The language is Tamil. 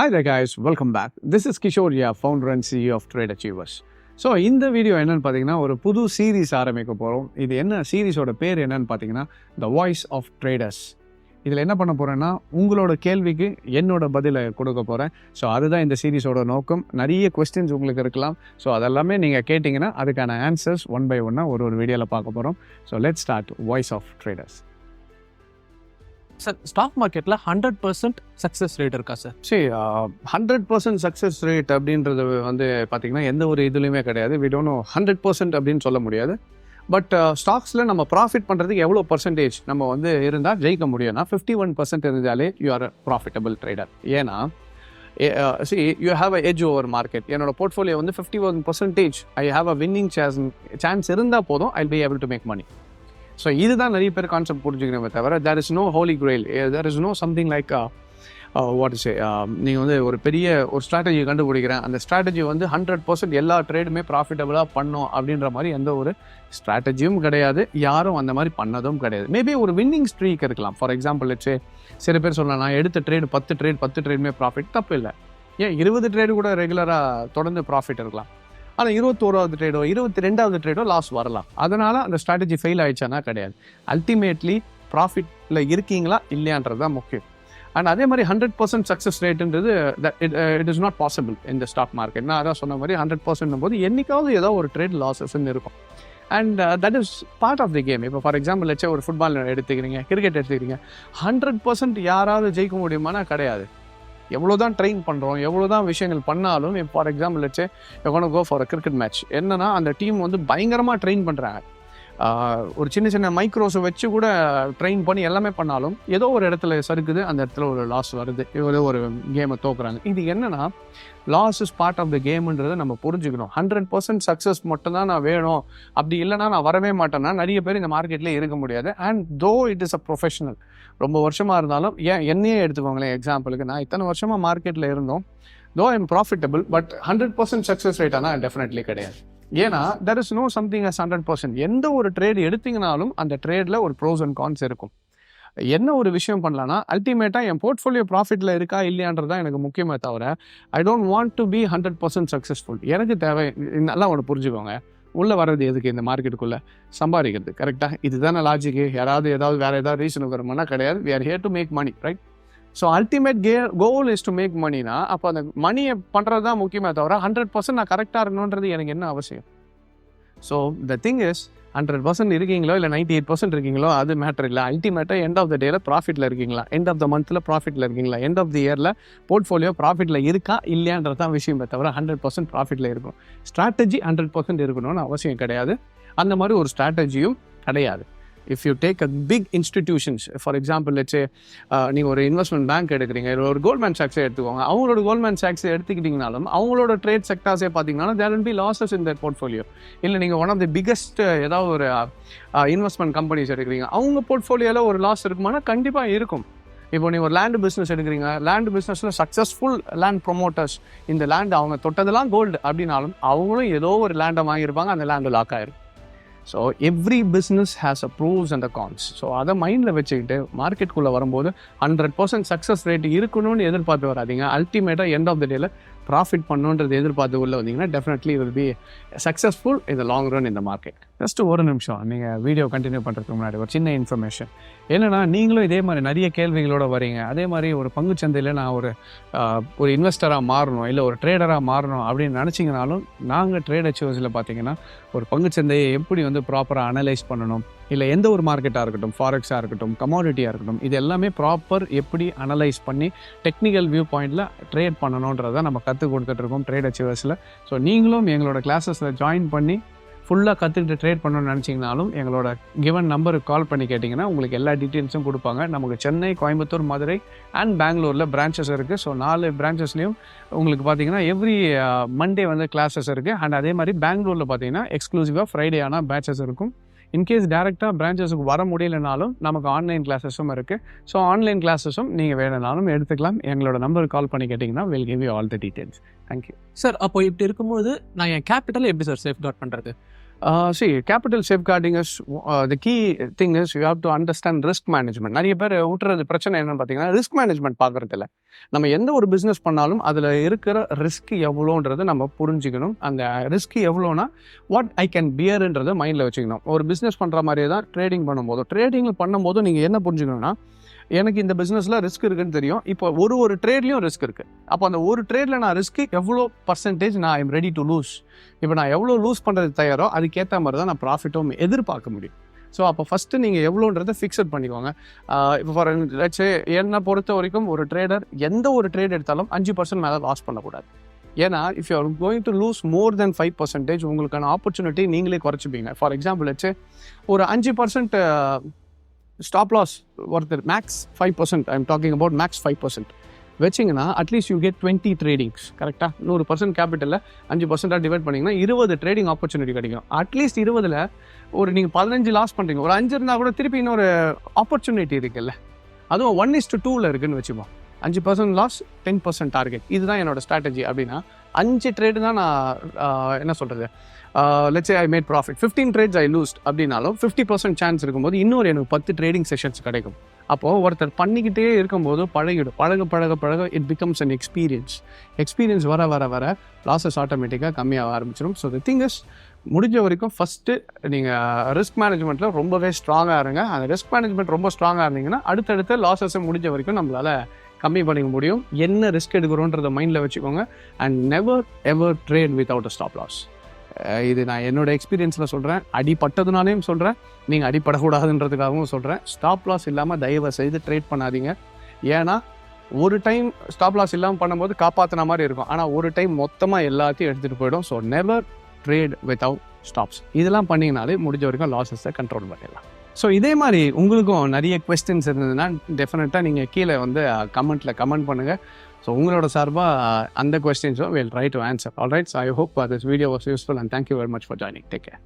Hi there guys, welcome back. This is Kishore, founder and CEO of Trade Achievers. So இந்த வீடியோ என்னென்னு பார்த்தீங்கன்னா ஒரு புது சீரீஸ் ஆரம்பிக்க போகிறோம். இது என்ன சீரீஸோட பேர் என்னன்னு பார்த்தீங்கன்னா த வாய்ஸ் ஆஃப் ட்ரேடர்ஸ். இதில் என்ன பண்ண போகிறேன்னா உங்களோட கேள்விக்கு என்னோட பதிலை கொடுக்க போகிறேன். ஸோ அதுதான் இந்த சீரீஸோட நோக்கம். நிறைய கொஸ்டின்ஸ் உங்களுக்கு இருக்கலாம். ஸோ அதெல்லாமே நீங்கள் கேட்டிங்கன்னா அதுக்கான ஆன்சர்ஸ் ஒன் பை ஒன்னாக ஒரு வீடியோவில் பார்க்க போகிறோம். So let's start voice of traders. Sir, stock மார்க்கெட்டில் 100% சக்ஸஸ் ரேட் இருக்கா சார்? சரி, 100% சக்ஸஸ் ரேட் அப்படின்றது பார்த்திங்கன்னா எந்த ஒரு இதுலையுமே கிடையாது. வி டோன்ட் நோ 100% அப்படின்னு சொல்ல முடியாது. பட் ஸ்டாக்ஸில் நம்ம ப்ராஃபிட் பண்ணுறதுக்கு எவ்வளோ பர்சன்டேஜ் நம்ம இருந்தால் ஜெயிக்க முடியும்னா 51% இருந்தாலே யூ ஆர் ப்ராஃபிட்டபிள் ட்ரேடர். ஏன்னா you have a edge over market. என்னோட portfolio 51% I have a winning chance இருந்தால் போதும், I will be able to make money. So இதுதான் நிறைய பேர் கான்செப்ட் புரிஞ்சுக்கணுமே தவிர there is no holy grail, there is no something like what is நீங்கள் ஒரு பெரிய ஒரு ஸ்ட்ராட்டஜி கண்டுபிடிக்கிறேன், அந்த ஸ்ட்ராட்டஜி 100% எல்லா ட்ரேடுமே ப்ராஃபிட்டபுளாக பண்ணோம் அப்படின்ற மாதிரி எந்த ஒரு ஸ்ட்ராட்டஜியும் கிடையாது. யாரும் அந்த மாதிரி பண்ணதும் கிடையாது. மேபி ஒரு வின்னிங் ஸ்ட்ரீக் இருக்கலாம். ஃபார் எக்ஸாம்பிள் சில பேர் சொல்லலாம், நான் எடுத்த ட்ரேடு 10 ட்ரேடுமே ப்ராஃபிட். தப்பு இல்லை. ஏன் 20 ட்ரேடு கூட ரெகுலராக தொடர்ந்து ப்ராஃபிட் இருக்கலாம். ஆனால் 21வது ட்ரேடோ 22வது ட்ரேடோ லாஸ் வரலாம். அதனால் அந்த ஸ்ட்ராட்டஜி ஃபெயில் ஆயிடுச்சானா கிடையாது. அல்டிமேட்லி ப்ராஃபிட்டில் இருக்கீங்களா இல்லையான்றது தான் முக்கியம். அண்ட் அதே மாதிரி 100% சக்ஸஸ் ரேட்டுன்றது இட் இஸ் நாட் பாசிபிள் இந்த ஸ்டாக் மார்க்கெட். நான் அதான் சொன்ன மாதிரி 100% போது என்றைக்காவது ஏதோ ஒரு ட்ரேட் லாஸஸ்ன்னு இருக்கும். And that is part of the game. இப்போ ஃபார் எக்ஸாம்பிள் ஒரு ஃபுட்பால் எடுத்துக்கிறீங்க, கிரிக்கெட் எடுத்துக்கிறீங்க, 100% யாராவது ஜெயிக்க முடியுமானா கிடையாது. எவ்வளோ தான் ட்ரெயின் பண்ணுறோம், எவ்வளோ தான் விஷயங்கள் பண்ணாலும், for example go for a cricket match, என்னன்னா அந்த டீம் பயங்கரமாக ட்ரெயின் பண்ணுறாங்க. ஒரு சின்ன மைக்ரோஸை வச்சு கூட ட்ரெயின் பண்ணி எல்லாமே பண்ணாலும் ஏதோ ஒரு இடத்துல சறுக்குது, அந்த இடத்துல ஒரு லாஸ் வருது, ஏதோ ஒரு கேமை தோக்குறாங்க. இது என்னன்னா loss is part of the கேம்ன்றதை நம்ம புரிஞ்சுக்கணும். 100% சக்ஸஸ் மட்டும் தான் நான் வேணும், அப்படி இல்லைனா நான் வரவே மாட்டேன்னா நிறைய பேர் இந்த மார்க்கெட்லேயே இருக்க முடியாது. And though it is a professional, ரொம்ப வருஷமாக இருந்தாலும், என்னையே எடுத்துக்கோங்களேன் எக்ஸாம்பிளுக்கு, நான் இத்தனை வருஷமாக மார்க்கெட்டில் இருந்தோம், though I am profitable, but 100% success rate ஆனால் டெஃபினெட்லி கிடையாது. ஏன்னா there is no something as 100%. எந்த ஒரு ட்ரேட் எடுத்தீங்கனாலும் அந்த ட்ரேடில் ஒரு ப்ரோஸ் அண்ட் கான்ஸ் இருக்கும். என்ன ஒரு விஷயம் பண்ணலான்னா அல்டிமேட்டாக என் போர்ட்ஃபோலியோ ப்ராஃபிட்டில் இருக்கா இல்லையான்றது தான் எனக்கு முக்கியமே தவிர I don't want to be 100% successful. எனக்கு தேவை நல்லா ஒன்று புரிஞ்சுக்கோங்க, உள்ளே வர்றது எதுக்கு? இந்த மார்க்கெட்டுக்குள்ளே சம்பாதிக்கிறது. கரெக்டாக? இதுதானே லாஜிக்கு. ஏதாவது வேறு ஏதாவது ரீசனுக்கு வருமானா கிடையாது. We are here to make money, right? So ultimate goal is to make மணினா அப்போ அந்த மணியை பண்ணுறது தான் முக்கியமே தவிர 100% நான் கரெக்டாக இருக்கணுன்றது எனக்கு என்ன அவசியம்? ஸோ த திங் இஸ் 100% இருக்கீங்களோ இல்லை 98% இருக்கீங்களோ அது மேட்டர் இல்லை. அல்டிமேட்டாக எண்ட் ஆஃப் த டேல ப்ராஃபிட்டில் இருக்கீங்களா, எண்ட் ஆஃப் த மந்த்தில் ப்ராஃபிட்டில் இருக்கீங்களா, எண்ட் ஆஃப் தி இயரில் போர்ட்ஃபோலியோ ப்ராஃபிட்டில் இருக்கா இல்லையான்றது தான் விஷயமே தவிர 100% ப்ராஃபிட்டில் இருக்கும். ஸ்ட்ராட்டஜி 100% இருக்கணும்னு அவசியம் கிடையாது. அந்த மாதிரி ஒரு ஸ்ட்ராட்டஜியும் கிடையாது. If you take a big institutions, for example நீங்கள் ஒரு இன்வெஸ்ட்மெண்ட் பேங்க் எடுக்கிறீங்க, ஒரு கோல்ட்மேன் சாக்ஸை எடுத்துக்கோங்க. அவங்களோட கோல்ட்மேன் சாக்ஸை எடுத்துக்கிட்டிங்கனாலும் அவங்களோட ட்ரேட் செக்டார்ஸே பார்த்தீங்கன்னா there will be losses in that portfolio. இல்லை நீங்கள் ஒன் ஆஃப் தி பிக்கஸ்ட் ஏதாவது ஒரு இன்வெஸ்ட்மெண்ட் கம்பெனிஸ் எடுக்கிறீங்க, அவங்க போர்ட்ஃபோலியோவில் ஒரு லாஸ் இருக்குமானா கண்டிப்பாக இருக்கும். இப்போ நீங்கள் ஒரு லேண்டு பிஸ்னஸ் எடுக்கிறீங்க, லேண்டு பிஸ்னஸில் சக்ஸஸ்ஃபுல் லேண்ட் ப்ரொமோட்டர்ஸ், இந்த லேண்டு அவங்க தொட்டதெல்லாம் கோல்டு அப்படின்னாலும் அவங்களும் ஏதோ ஒரு லேண்டை வாங்கியிருப்பாங்க, அந்த லேண்டு லாக் ஆகிருக்கும். So every business has a pros and a cons. So அதை மைண்டில் வச்சுக்கிட்டு மார்க்கெட்டுக்குள்ளே வரும்போது 100% சக்ஸஸ் ரேட் இருக்கணும்னு எதிர்பார்த்து வராதிங்க. அல்டிமேட்டாக எண்ட் ஆஃப் த டேல ப்ராஃபிட் பண்ணுன்றது எதிர்பார்த்து உள்ள வந்தீங்கன்னா definitely will be successful in the long run இந்த மார்க்கெட். ஜஸ்ட் ஒரு நிமிஷம் நீங்கள் வீடியோ கண்டினியூ பண்ணுறதுக்கு முன்னாடி ஒரு சின்ன இன்ஃபர்மேஷன் என்னென்னா, நீங்களும் இதே மாதிரி நிறைய கேள்விகளோடு வரீங்க. அதே மாதிரி ஒரு பங்குச்சந்தையில் நான் ஒரு இன்வெஸ்டராக மாறணும், இல்லை ஒரு ட்ரேடராக மாறணும் அப்படின்னு நினச்சிங்கனாலும் நாங்கள் ட்ரேட் அச்சீவர்ஸில் பார்த்தீங்கன்னா ஒரு பங்குச்சந்தையை எப்படி ப்ராப்பராக அனலைஸ் பண்ணணும், இல்லை எந்த ஒரு மார்க்கெட்டாக இருக்கட்டும், ஃபாரெக்ஸாக இருக்கட்டும், கமாடிட்டியாக இருக்கட்டும், இது எல்லாமே ப்ராப்பர் எப்படி அனலைஸ் பண்ணி டெக்னிக்கல் வியூ பாயிண்டில் ட்ரேட் பண்ணணுன்றதை நம்ம கற்றுக் கொடுத்துட்ருக்கோம் ட்ரேட் அச்சீவர்ஸில். ஸோ நீங்களும் எங்களோட கிளாஸஸில் ஜாயின் பண்ணி ஃபுல்லாக கற்றுக்கிட்டு ட்ரேட் பண்ணணும்னு நினச்சிங்கனாலும் எங்களோட கிவன் நம்பருக்கு கால் பண்ணி கேட்டிங்கன்னா உங்களுக்கு எல்லா டீட்டெயில்ஸும் கொடுப்பாங்க. நமக்கு சென்னை, கோயம்புத்தூர், மதுரை அண்ட் பெங்களூரில் பிரான்ச்சஸ் இருக்குது. ஸோ 4 பிரான்ச்சஸ்லேயும் உங்களுக்கு பார்த்தீங்கன்னா எவ்ரி மண்டே கிளாஸஸ் இருக்குது. அண்ட் அதே மாதிரி பெங்களூரில் பார்த்தீங்கன்னா எக்ஸ்க்ளூசிவாக ஃப்ரைடே ஆனால் பேட்சஸ் இருக்கும். இன்கேஸ் டேரெக்டாக பிரான்ச்சஸுக்கு வர முடியலனாலும் நமக்கு ஆன்லைன் கிளாஸஸும் இருக்குது. ஸோ ஆன்லைன் கிளாஸஸும் நீங்கள் வேணுனாலும் எடுத்துக்கலாம். எங்களோட நம்பருக்கு கால் பண்ணி கேட்டிங்கன்னா will give you all the details. Thank you sir. அப்போ இப்படி இருக்கும்போது நான் என் கேபிட்டலை எப்படி சார் சேஃப்கார்ட் பண்ணுறது? See, capital safeguarding is the key thing is you have to understand risk management. நிறைய பேர் விட்டுறது பிரச்சனை என்னன்னு பார்த்தீங்கன்னா ரிஸ்க் மேனேஜ்மெண்ட் பார்க்கறது இல்லை. நம்ம எந்த ஒரு பிஸ்னஸ் பண்ணாலும் அதில் இருக்கிற ரிஸ்க் எவ்வளோன்றதை நம்ம புரிஞ்சுக்கணும். அந்த ரிஸ்க் எவ்வளோனா வாட் ஐ கேன் பியர்ன்றதை மைண்டில் வச்சுக்கணும். ஒரு பிஸ்னஸ் பண்ணுற மாதிரியே தான் ட்ரேடிங் பண்ணும்போதும் நீங்கள் என்ன புரிஞ்சுக்கணும்னா எனக்கு இந்த பிஸ்னஸில் ரிஸ்க் இருக்குன்னு தெரியும். இப்போ ஒரு ட்ரேட்லேயும் ரிஸ்க் இருக்குது. அப்போ அந்த ஒரு ட்ரேடில் நான் ரிஸ்க்கு எவ்வளோ பர்சன்டேஜ் நான் ஐம் ரெடி டு லூஸ், இப்போ நான் எவ்வளோ லூஸ் பண்ணுறது தயாரோ அதுக்கேற்ற மாதிரி தான் நான் ப்ராஃபிட்டும் எதிர்பார்க்க முடியும். ஸோ அப்போ ஃபஸ்ட்டு நீங்கள் எவ்வளோன்றதை ஃபிக்ஸட் பண்ணிக்கோங்க. இப்போ ஃபார் என்னை பொறுத்த வரைக்கும் ஒரு ட்ரேடர் எந்த ஒரு ட்ரேட் எடுத்தாலும் 5% மேலே லாஸ் பண்ணக்கூடாது. ஏன்னா if you are going to lose more then 5% உங்களுக்கான ஆப்பர்ச்சுனிட்டி நீங்களே குறைச்சிப்பீங்க. ஃபார் எக்ஸாம்பிள் ஒரு 5% ஸ்டாப் லாஸ் ஒருத்தர் max 5%, I am talking about max 5% வச்சிங்கன்னா அட்லீஸ்ட் யூ கெட் 20 ட்ரேடிங்ஸ். கரெக்டாக 100% கேபிட்டலில் 5% டிவைட் பண்ணிங்கன்னா 20 ட்ரேடிங் ஆப்பர்ச்சுனிட்டி கிடைக்கும். அட்லீஸ்ட் 20ல் ஒரு நீங்கள் 15 லாஸ் பண்ணுறீங்க, ஒரு 5 இருந்தால் கூட திருப்பி இன்னொரு ஆப்பர்ச்சுனிட்டி இருக்குல்ல, அதுவும் 1:2 இருக்குன்னு வச்சுப்போம். 5% லாஸ் 10% டார்கெட், இதுதான் என்னோட ஸ்ட்ராட்டஜி. அப்படின்னா 5 ட்ரேடு தான் நான் என்ன சொல்கிறது, let's say I made profit, 15 trades I lost அப்படின்னாலும் 50% சான்ஸ் இருக்கும்போது இன்னொரு எனக்கு 10 ட்ரேடிங் செஷன்ஸ் கிடைக்கும். அப்போது ஒருத்தர் பண்ணிக்கிட்டே இருக்கும்போது பழக இட் பிகம்ஸ் அன் எக்ஸ்பீரியன்ஸ் வர லாஸஸ் ஆட்டோமேட்டிக்காக கம்மியாக ஆரம்பிச்சிடும். ஸோ தி திங் இஸ், முடிஞ்ச வரைக்கும் ஃபஸ்ட்டு நீங்கள் ரிஸ்க் மேனேஜ்மெண்ட்டில் ரொம்பவே ஸ்ட்ராங்காக இருங்க. அந்த ரிஸ்க் மேனேஜ்மெண்ட் ரொம்ப ஸ்ட்ராங்காக இருந்தீங்கன்னா அடுத்தடுத்த லாஸஸை முடிஞ்ச வரைக்கும் நம்மளால் கம்மி பண்ணிக்க முடியும். என்ன ரிஸ்க் எடுக்கிறோன்றதை மைண்டில் வச்சுக்கோங்க. And never ever trade without a stop loss. இது நான் என்னோட எக்ஸ்பீரியன்ஸில் சொல்கிறேன், அடிப்பட்டதுனாலையும் சொல்கிறேன், நீங்கள் அடிப்படக்கூடாதுன்றதுக்காகவும் சொல்கிறேன். ஸ்டாப் லாஸ் இல்லாமல் தயவு செய்து ட்ரேட் பண்ணாதீங்க. ஏன்னா ஒரு டைம் ஸ்டாப் லாஸ் இல்லாமல் பண்ணும்போது காப்பாற்றின மாதிரி இருக்கும், ஆனால் ஒரு டைம் மொத்தமாக எல்லாத்தையும் எடுத்துகிட்டு போயிடும். So never trade without stops. இதெல்லாம் பண்ணிங்கனாலே முடிஞ்ச வரைக்கும் லாஸஸை கண்ட்ரோல் பண்ணிடலாம். ஸோ இதே மாதிரி உங்களுக்கும் நிறைய கொஸ்டின்ஸ் இருந்ததுன்னா டெஃபினட்டாக நீங்கள் கீழே கமெண்ட்டில் கமெண்ட் பண்ணுங்கள். ஸோ உங்களோட சார்பாக அந்த கொஸ்டின்ஸும் we'll try to answer. All right, so I hope this video was useful and thank you very much for joining. Take care.